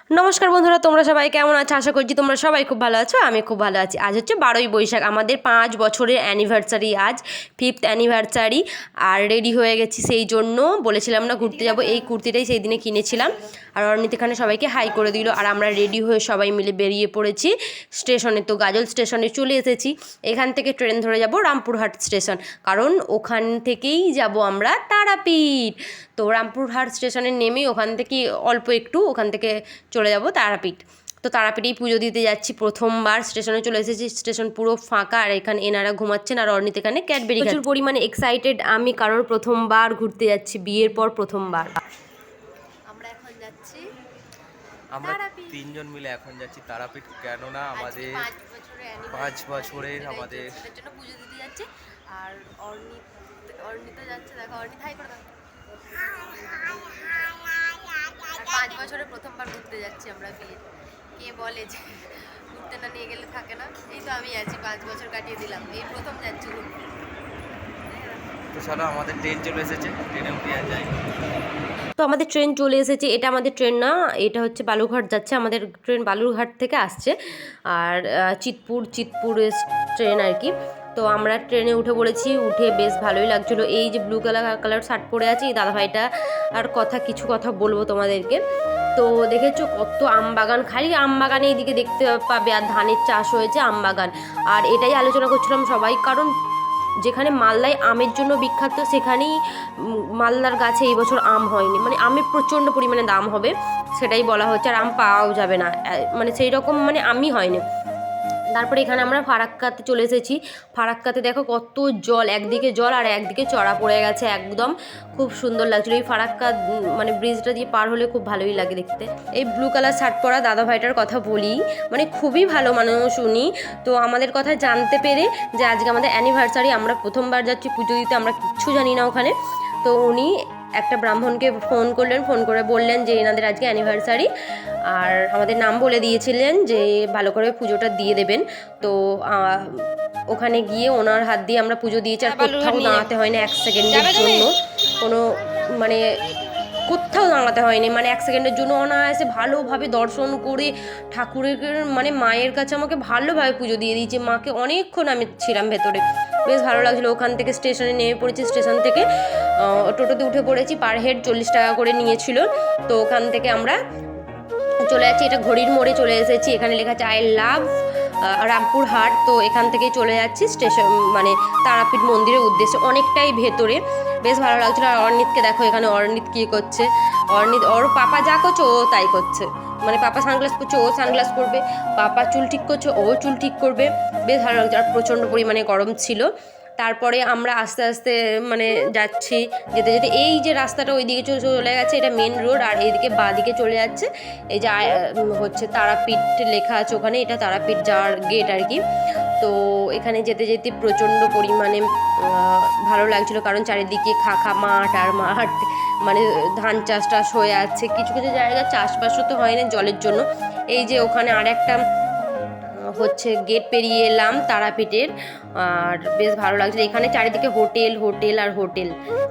নমস্কার বন্ধুরা, তোমরা সবাই কেমন আছো? আশা করছি তোমরা সবাই খুব ভালো আছো। আমি খুব ভালো আছি। আজ হচ্ছে 12ই বৈশাখ, আমাদের 5 বছরের অ্যানিভার্সারি, আজ 5th অ্যানিভার্সারি। আর রেডি হয়ে গেছি, সেই জন্য বলেছিলাম না ঘুরতে যাব, এই কুর্তিটাই সেই দিনে কিনেছিলাম। আর অর্ণিত এখানে সবাইকে হাই করে দিল, আর আমরা রেডি হয়ে সবাই মিলে বেরিয়ে পড়েছি স্টেশনে। তো গাজল স্টেশনে চলে এসেছি। এখান থেকে ট্রেন ধরে যাব রামপুরহাট স্টেশন, কারণ ওখান থেকেই যাব আমরা তারাপীঠ। তো রামপুরহাট স্টেশনে নেমে ওখান থেকে অল্প একটু ওখান থেকে চলে যাব তারাপীঠ। তো তারাপীঠেই পুজো দিতে যাচ্ছি। প্রথমবার স্টেশনে চলে এসেছি, স্টেশন পুরো ফাঁকা, আর এখানে এনারা ঘুমাচ্ছেন, আর অর্ণিত এখানে ক্যাডবেরি প্রচুর পরিমাণে এক্সাইটেড আমি, কারণ প্রথমবার ঘুরতে যাচ্ছি, বিয়ের পর প্রথমবার। আমরা এখন যাচ্ছি, আমরা তিনজন মিলে এখন যাচ্ছি তারাপীঠ, কেননা আমাদের 5 বছরের আমাদের জন্য পুজো দিতে যাচ্ছে। আর অর্ণিত যাচ্ছে, দেখো অর্ণিত হাই করে দাও। 5 বছরে প্রথমবার ঘুরতে যাচ্ছি আমরা বিয়ে। কে বলে যে ঘুরতে না নিয়ে গেলে থাকে না? এই তো আমি আছি, 5 বছর কাটিয়ে দিলাম, এই প্রথম যাচ্ছি ঘুরতে। তো চলো, আমাদের ট্রেন চলে এসেছে, ট্রেনে উঠে যাই। তো আমাদের ট্রেন চলে এসেছে। এটা আমাদের ট্রেন না, এটা হচ্ছে বালুরঘাট যাচ্ছে। আমাদের ট্রেন বালুরঘাট থেকে আসছে, আর চিতপুর ট্রেন আর কি। তো আমরা ট্রেনে উঠে পড়েছি, উঠে বেশ ভালোই লাগছিলো। এই যে ব্লু কালার শার্ট পরে আছে এই দাদাভাইটা, আর কিছু কথা বলবো তোমাদেরকে। তো দেখেছো কত আমবাগান, খালি আমবাগানে এইদিকে দেখতে পাবে, আর ধানের চাষ হয়েছে, আমবাগান। আর এটাই আলোচনা করছিলাম সবাই, কারণ যেখানে মালদায় আমের জন্য বিখ্যাত, সেখানেই মালদার গাছে এই বছর আম হয়নি, মানে আমের প্রচণ্ড পরিমাণে দাম হবে সেটাই বলা হচ্ছে, আর আম পাওয়াও যাবে না, মানে সেই রকম মানে আমই হয়নি। তারপরে এখানে আমরা ফারাক্কাতে চলে এসেছি। ফারাক্কাতে দেখো কত জল, একদিকে জল আর একদিকে চড়া পড়ে গেছে, একদম খুব সুন্দর লাগছিলো। এই ফারাক্কা মানে ব্রিজটা দিয়ে পার হলে খুব ভালোই লাগে দেখতে। এই ব্লু কালার শার্ট পরা দাদা ভাইটার কথা বলি, মানে খুবই ভালো মানুষ উনি। তো আমাদের কথা জানতে পেরে যে আজকে আমাদের অ্যানিভার্সারি, আমরা প্রথমবার যাচ্ছি পুজো দিতে, আমরা কিচ্ছু জানি না ওখানে। তো উনি একটা ব্রাহ্মণকে ফোন করলেন, ফোন করে বললেন যে এনাদের আজকে অ্যানিভার্সারি, আর আমাদের নাম বলে দিয়েছিলেন যে ভালো করে পুজোটা দিয়ে দেবেন। তো ওখানে গিয়ে ওনার হাত দিয়ে আমরা পুজো দিয়েছি, আর কোথাও দাঁড়াতে হয় না 1 সেকেন্ডের জন্য, কোনো মানে কোথাও দাঁড়াতে হয়নি, মানে 1 সেকেন্ডের জন্য অনায়াসে ভালোভাবে দর্শন করে ঠাকুরের মানে মায়ের কাছে আমাকে ভালোভাবে পুজো দিয়ে দিয়েছে। মাকে অনেকক্ষণ আমি ছিলাম ভেতরে, বেশ ভালো লাগছিলো। ওখান থেকে স্টেশনে নেমে পড়েছি, স্টেশন থেকে টোটোতে উঠে পড়েছি, পার হেড 40 টাকা করে নিয়েছিল। তো ওখান থেকে আমরা চলে যাচ্ছি, এটা ঘড়ির মোড়ে চলে এসেছি, এখানে লেখা আছে আই লাভ রামপুরহাট। তো এখান থেকেই চলে যাচ্ছি স্টেশন মানে তারাপীঠ মন্দিরের উদ্দেশ্যে, অনেকটাই ভেতরে, বেশ ভালো লাগছিল। আর অর্ণিতকে দেখো, এখানে অর্ণিত কী করছে, অর্ণিত ওর পাপা যা করছে ও তাই করছে, মানে পাপা সানগ্লাস পরছে ও সানগ্লাস পরবে, পাপা চুল ঠিক করছে ও চুল ঠিক করবে, বেশ ভালো লাগছে। আর প্রচণ্ড পরিমাণে গরম ছিল। তারপরে আমরা আস্তে আস্তে মানে যাচ্ছি, যেতে যেতে এই যে রাস্তাটা ওইদিকে চলে গেছে, এটা মেন রোড, আর এইদিকে বাঁ দিকে চলে যাচ্ছে এই যে হচ্ছে তারাপীঠ লেখা আছে ওখানে, এটা তারাপীঠ যাওয়ার গেট আর কি। তো এখানে যেতে যেতে প্রচণ্ড পরিমাণে ভালো লাগছিলো, কারণ চারিদিকে খা মাঠ আর মাঠ, মানে ধান চাষ টাস হয়ে আছে, কিছু কিছু জায়গায় চাষবাসও তো হয় না জলের জন্য। এই যে ওখানে আর একটা হচ্ছে গেট পেরিয়ে এলাম তারাপীঠের, আর বেশ ভালো লাগছে। এখানে চারিদিকে হোটেল হোটেল আর হোটেল,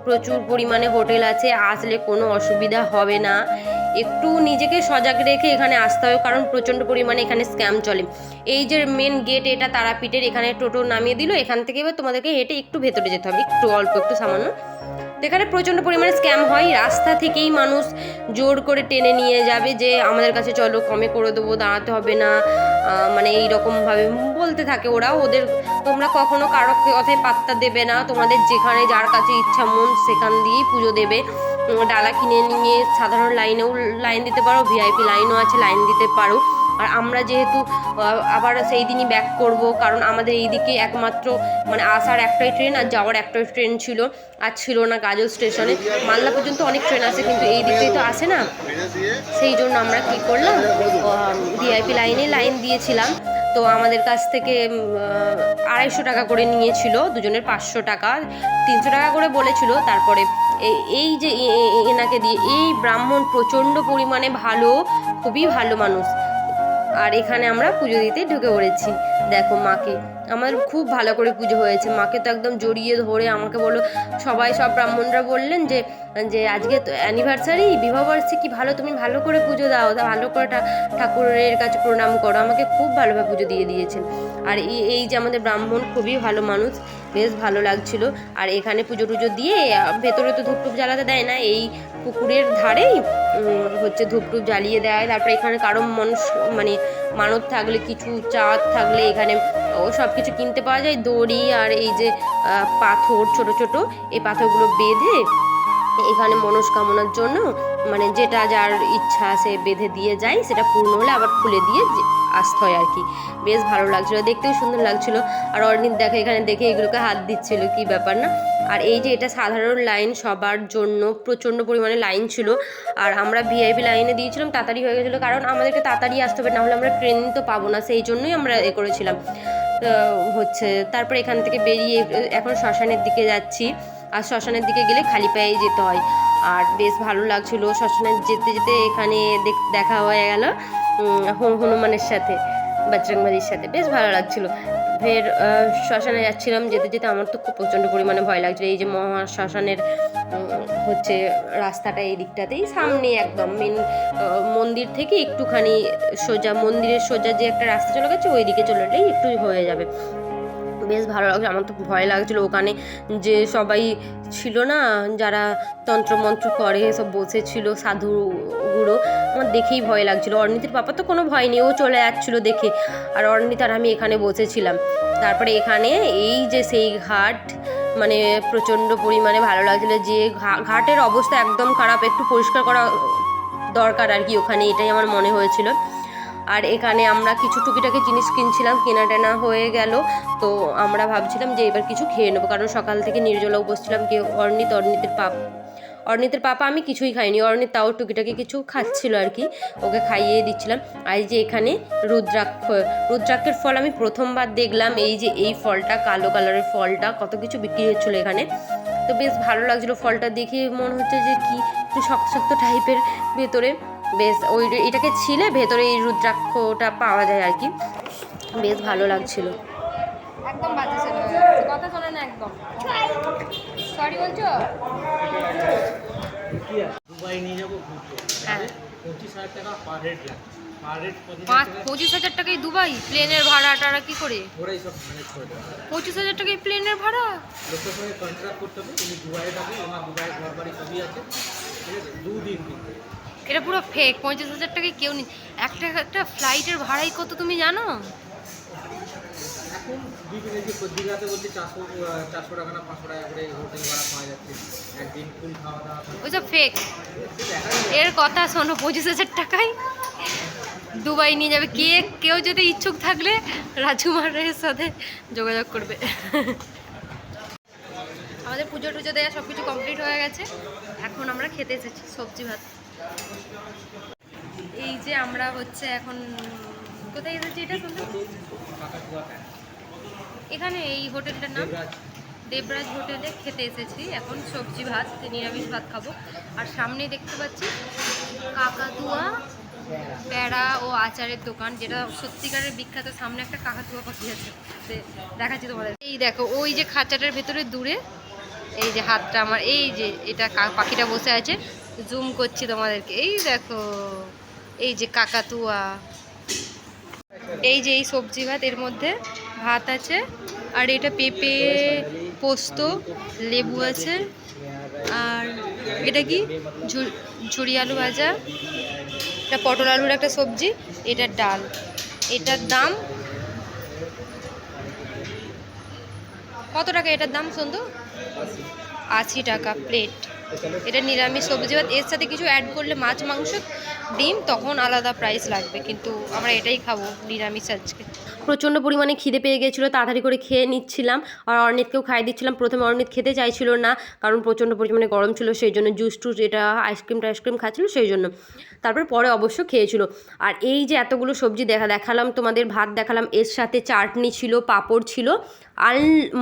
প্রচুর পরিমাণে হোটেল আছে, আসলে কোনো অসুবিধা হবে না। একটু নিজেকে সজাগ রেখে এখানে আসতে হবে, কারণ প্রচণ্ড পরিমাণে এখানে স্ক্যাম চলে। এই যে মেন গেট এটা তারাপীঠের, এখানে টোটো নামিয়ে দিল, এখান থেকে এবার তোমাদেরকে হেঁটে একটু ভেতরে যেতে হবে, একটু অল্প একটু সামান্য। তো এখানে প্রচণ্ড পরিমাণে স্ক্যাম হয়, রাস্তা থেকেই মানুষ জোর করে টেনে নিয়ে যাবে যে আমাদের কাছে চলো, কমে করে দেবো, দাঁড়াতে হবে না, মানে এইরকমভাবে বলতে থাকে ওরা। ওদের তোমরা কখনো কারো কথায় পাত্তা দেবে না, তোমাদের যেখানে যার কাছে ইচ্ছা মন সেখান দিয়েই পুজো দেবে। ডালা কিনে নিয়ে সাধারণ লাইনেও লাইন দিতে পারো, ভিআইপি লাইনও আছে, লাইন দিতে পারো। আর আমরা যেহেতু আবার সেই দিনই ব্যাক করব, কারণ আমাদের এইদিকে একমাত্র মানে আসার একটাই ট্রেন আর যাওয়ার একটাই ট্রেন ছিল, আর ছিল না গাজল স্টেশনে। মালদা পর্যন্ত অনেক ট্রেন আছে, কিন্তু এই দিক থেকে তো আসে না, সেই জন্য আমরা কী করলাম, ভিআইপি লাইন দিয়েছিলাম। তো আমাদের কাছ থেকে 250 টাকা করে নিয়েছিল, দুজনের 500 টাকা, 300 টাকা করে বলেছিল। তারপরে এই যে এনাকে দিয়ে, এই ব্রাহ্মণ প্রচণ্ড পরিমাণে ভালো, খুবই ভালো মানুষ। আর এখানে আমরা পুজো দিতে ঢুকে পড়েছি, দেখো মাকে, আমাদের খুব ভালো করে পুজো হয়েছে। মাকে তো একদম জড়িয়ে ধরে আমাকে বললো, সব ব্রাহ্মণরা বললেন যে যে আজকে তো অ্যানিভার্সারি, বিবাহবার্ষিকী, ভালো তুমি ভালো করে পুজো দাও, ভালো করে ঠাকুরের কাছে প্রণাম করো। আমাকে খুব ভালোভাবে পুজো দিয়ে দিয়েছেন। আর এই যে আমাদের ব্রাহ্মণ খুবই ভালো মানুষ, বেশ ভালো লাগছিল। আর এখানে পুজো টুজো দিয়ে ভেতরে তো ধূপটুপ জ্বালাতে দেয় না, এই পুকুরের ধারেই হচ্ছে ধূপটুপ জ্বালিয়ে দেয়। তারপরে এখানে কারো মানে মানত থাকলে, কিছু চাঁদ থাকলে এখানে ও সব কিছু কিনতে পাওয়া যায়। দড়ি আর এই যে পাথর, ছোট ছোট এই পাথরগুলো বেঁধে এখানে মনস্কামনার জন্য, মানে যেটা যার ইচ্ছা সে বেঁধে দিয়ে যায়, সেটা পূর্ণ হলে আবার খুলে দিয়ে আসতে হয় আর কি। বেশ ভালো লাগছিলো, দেখতেও সুন্দর লাগছিল। আর অর্ণিত দেখে এখানে দেখে এগুলোকে হাত দিচ্ছিল, কি ব্যাপার না। আর এই যে এটা সাধারণ লাইন, সবার জন্য প্রচণ্ড পরিমাণে লাইন ছিল। আর আমরা ভিআইপি লাইনে দিয়েছিলাম, তাড়াতাড়ি হয়ে গেছিলো, কারণ আমাদেরকে তাড়াতাড়ি আসতে হবে, নাহলে আমরা ট্রেন তো পাবো না, সেই জন্যই আমরা করেছিলাম হচ্ছে। তারপর এখান থেকে বেরিয়ে এখন শ্মশানের দিকে যাচ্ছি। আর শ্মশানের দিকে গেলে খালি পায়েই যেতে হয়। আর বেশ ভালো লাগছিলো শ্মশানে যেতে যেতে। এখানে দেখা হয়ে গেল হনুমানের সাথে, বজরংবলীর সাথে, বেশ ভালো লাগছিলো। ফের শ্মশানে যাচ্ছিলাম, যেতে যেতে আমার তো খুব প্রচণ্ড পরিমাণে ভয় লাগছিলো। এই যে মহা শ্মশানের হচ্ছে রাস্তাটা এই দিকটাতেই, সামনে একদম মেন মন্দির থেকে একটুখানি সোজা, মন্দিরের সোজা যে একটা রাস্তা চলে গেছে, ওই দিকে চলে গেলেই একটু হয়ে যাবে। বেশ ভালো লাগছে। আমার তো ভয় লাগছিলো, ওখানে যে সবাই ছিল না যারা তন্ত্রমন্ত্র করে, সব বসেছিল সাধুগুলো, আমার দেখেই ভয় লাগছিলো। অর্ণিতের পাপা তো কোনো ভয় নেই, ও চলে যাচ্ছিলো দেখে। আর অর্ণিত আর আমি এখানে বসেছিলাম। তারপরে এখানে এই যে সেই ঘাট, মানে প্রচণ্ড পরিমাণে ভালো লাগছিলো। যে ঘাটের অবস্থা একদম খারাপ, একটু পরিষ্কার করা দরকার আর কি ওখানে, এটাই আমার মনে হয়েছিল। আর এখানে আমরা কিছু টুকিটাকি জিনিস কিনছিলাম, কেনা টেনা হয়ে গেল। তো আমরা ভাবছিলাম যে এবার কিছু খেয়ে নেবো, কারণ সকাল থেকে নির্জলা বসছিলাম। কি অর্ণিতের পাপা আমি কিছুই খাইনি, অর্ণিত তাও টুকিটাকি কিছু খাচ্ছিল আর কি, ওকে খাইয়ে দিচ্ছিলাম। আর এই যে এখানে রুদ্রাক্ষের ফল আমি প্রথমবার দেখলাম। এই যে এই ফলটা, কালো কালারের ফলটা, কত কিছু বিক্রি হচ্ছিলো এখানে। তো বেশ ভালো লাগছিলো ফলটা দেখে, মনে হচ্ছে যে কি একটু শক্ত শক্ত টাইপের ভেতরে। বেশ এটাকে ছিলে ভেতরে এই রুদ্রাক্ষটা পাওয়া যায় আর কি, বেশ ভালো লাগছিল। একদম বাজে ছিল, কথা শোনে না একদম। সরি বলছো? দুবাই নিয়ে যাবো ঘুরতে। হ্যাঁ, 25,000 টাকা পার হেড লাগে। পার হেড 25,000 টাকায় দুবাই? প্লেনের ভাড়াটা কি করে? ওরাই সব ম্যানেজ করে দেবে। 25,000 টাকায় প্লেনের ভাড়া? লোকের সঙ্গে কন্ট্রাক্ট করতে হবে, তুমি দুবাইয়ে যাবে, ওনার দুবাইয়ে ঘর বাড়ি সবই আছে, ঠিক আছে? 2 দিন কিন্তু। এটা পুরো ফেক। 25,000 টাকায় কেউ নেই। একটা ফ্লাইটের ভাড়াই কত তুমি জানো? এখন বিভিন্ন যে দীঘাতে বলছে 400 টাকা না 500 টাকা করে হোটেল ভাড়া পাওয়া যাচ্ছে, একদিন ফুল খাওয়া দাওয়া। ওইসব ফেক। এর কথা শোনো, 25,000 টাকায় দুবাই নিয়ে যাবে। কেউ যদি ইচ্ছুক থাকলে রাজকুমারের সাথে যোগাযোগ করবে। আমাদের পুজো টুজো দেওয়া সব কিছু কমপ্লিট হয়ে গেছে। এখন আমরা খেতে এসেছি সবজি ভাত। এই যে আমরা হচ্ছে এখন কোথায় এসেছি, এটা শুনতে এখানে এই হোটেলটার নাম দেবরাজ হোটেলে খেতে এসেছি। এখন সবজি ভাত, নিরামিষ ভাত খাবো। আর সামনেই দেখতে পাচ্ছি কাকাতুয়া প্যাড়া ও আচারের দোকান, যেটা সত্যিকারের বিখ্যাত। সামনে একটা কাকাতুয়া পাখি আছে, দেখাচ্ছি তোমাদের। এই দেখো ওই যে খাঁচাটার ভেতরে দূরে, এই যে হাতটা আমার, এই যে এটা পাখিটা বসে আছে, জুম করছি তোমাদেরকে। এই দেখো, এই যে কাকাতুয়া। এই যে এই সবজি ভাত, এর মধ্যে ভাত আছে, আর এটা পেঁপে, পোস্ত, লেবু আছে, আর এটা কি ঝুরি আলু ভাজা, এটা পটল আলুর একটা সবজি, এটার ডাল। এটার দাম কত টাকা? এটার দাম সন্ধু 80 টাকা প্লেট। এটা নিরামিষ সবজি ভাত, এর সাথে কিছু অ্যাড করলে মাছ, মাংস, ডিম, তখন আলাদা প্রাইস লাগবে, কিন্তু আমরা এটাই খাবো নিরামিষ আজকে। প্রচণ্ড পরিমাণে খিদে পেয়ে গেছিলো, তাড়াতাড়ি করে খেয়ে নিচ্ছিলাম। আর অর্ণিতকেও খাইয়ে দিচ্ছিলাম। প্রথমে অর্ণিত খেতে চাইছিল না, কারণ প্রচণ্ড পরিমাণে গরম ছিল, সেই জন্য জুস টুস এটা আইসক্রিম খাচ্ছিলো, সেই জন্য। তারপর পরে অবশ্য খেয়েছিল। আর এই যে এতগুলো সবজি দেখালাম তোমাদের, ভাত দেখালাম, এর সাথে চাটনি ছিল, পাঁপড় ছিল,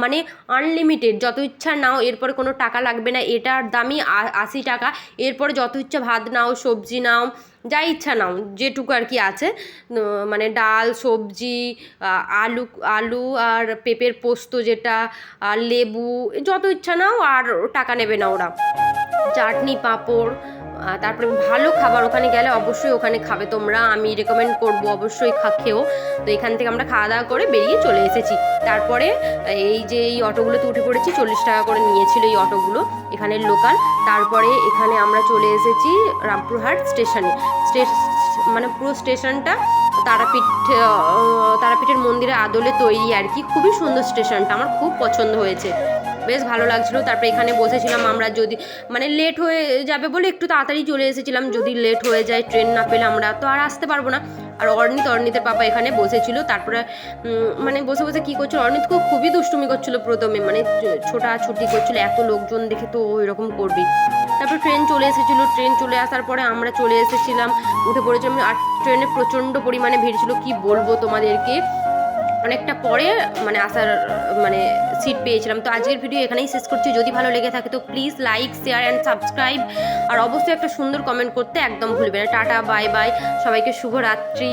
মানে আনলিমিটেড, যত ইচ্ছা নাও, এরপরে কোনো টাকা লাগবে না। এটার দামই 80 টাকা। এরপরে যত ইচ্ছা ভাত নাও, সবজি নাও, যা ইচ্ছা নাও, যেটুকু আর কি আছে, মানে ডাল, সবজি, আলু আলু আর পেঁপের পোস্ত যেটা, আর লেবু, যত ইচ্ছা নাও, আর টাকা নেবে না ওরা। চাটনি, পাঁপড়, তারপরে ভালো খাবার, ওখানে গেলে অবশ্যই ওখানে খাবে তোমরা, আমি রেকমেন্ড করবো অবশ্যই খেও। তো এখান থেকে আমরা খাওয়া দাওয়া করে বেরিয়ে চলে এসেছি। তারপরে এই যে এই অটোগুলোতে উঠে পড়েছি, 40 টাকা করে নিয়েছিল এই অটোগুলো, এখানের লোকাল। তারপরে এখানে আমরা চলে এসেছি রামপুরহাট স্টেশনে। মানে পুরো স্টেশনটা তারাপীঠের মন্দিরের আদলে তৈরি আর কি, খুবই সুন্দর স্টেশনটা, আমার খুব পছন্দ হয়েছে, বেশ ভালো লাগছিলো। তারপরে এখানে বসেছিলাম আমরা, যদি মানে লেট হয়ে যাবে বলে একটু তাড়াতাড়ি চলে এসেছিলাম, যদি লেট হয়ে যায় ট্রেন না পেলে আমরা তো আর আসতে পারবো না। আর অর্ণিতের পাপা এখানে বসেছিল। তারপরে মানে বসে বসে কী করছিল, অর্ণিত খুবই দুষ্টুমি করছিল প্রথমে, মানে ছোটাছুটি করছিল, এত লোকজন দেখে তো ও এরকম করবি। তারপর ট্রেন চলে এসেছিলো, ট্রেন চলে আসার পরে আমরা চলে এসেছিলাম, উঠে পড়েছিলাম। আর ট্রেনে প্রচণ্ড পরিমাণে ভিড় ছিল, কি বলবো তোমাদেরকে, অনেকটা পরে মানে আসার মানে সিট পেয়েছিলাম। তো আজকের ভিডিও এখানেই শেষ করছি, যদি ভালো লেগে থাকে তো please like, share and subscribe, আর অবশ্যই একটা সুন্দর কমেন্ট করতে একদম ভুলবে না। টাটা, বাই বাই, সবাইকে শুভরাত্রি।